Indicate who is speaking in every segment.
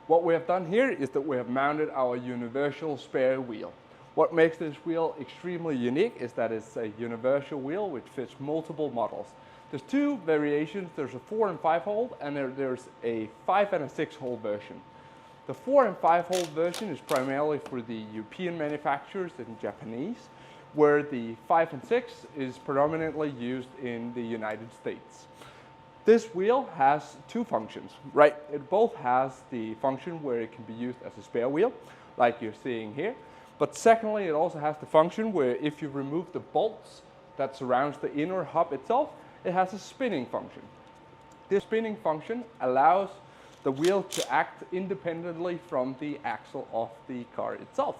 Speaker 1: What we have done here is that we have mounted our universal spare wheel. What makes this wheel extremely unique is that it's a universal wheel which fits multiple models. There's two variations. There's a 4 and 5 hole, and there's a 5 and a 6 hole version. The 4 and 5 hole version is primarily for the European manufacturers and Japanese, where the 5 and 6 is predominantly used in the United States. This wheel has two functions, right? It both has the function where it can be used as a spare wheel, like you're seeing here. But secondly, it also has the function where if you remove the bolts that surrounds the inner hub itself, it has a spinning function. This spinning function allows the wheel to act independently from the axle of the car itself.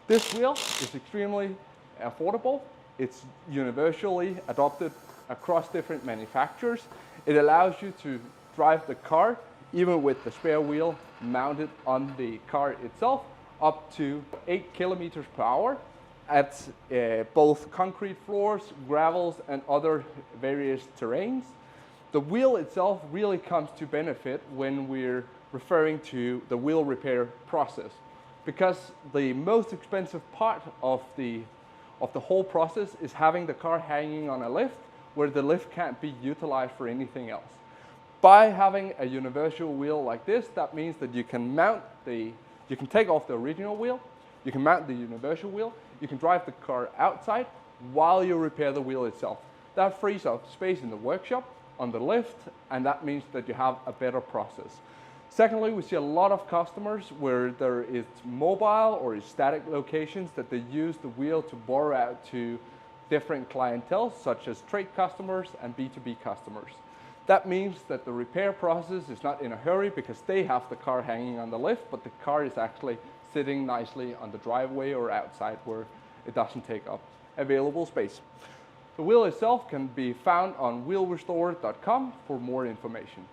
Speaker 1: This wheel is extremely affordable. It's universally adopted across different manufacturers. It allows you to drive the car even with the spare wheel mounted on the car itself up to 8 kilometers per hour at both concrete floors, gravels, and other various terrains. The wheel itself really comes to benefit when we're referring to the wheel repair process, because the most expensive part of the whole process is having the car hanging on a lift where the lift can't be utilized for anything else. By having a universal wheel like this, that means that you can take off the original wheel, you can mount the universal wheel, you can drive the car outside while you repair the wheel itself. That frees up space in the workshop, on the lift, and that means that you have a better process. Secondly, we see a lot of customers where there is mobile or static locations that they use the wheel to borrow out to different clientele, such as trade customers and B2B customers. That means that the repair process is not in a hurry because they have the car hanging on the lift, but the car is actually sitting nicely on the driveway or outside where it doesn't take up available space. The wheel itself can be found on WheelRestore.com for more information.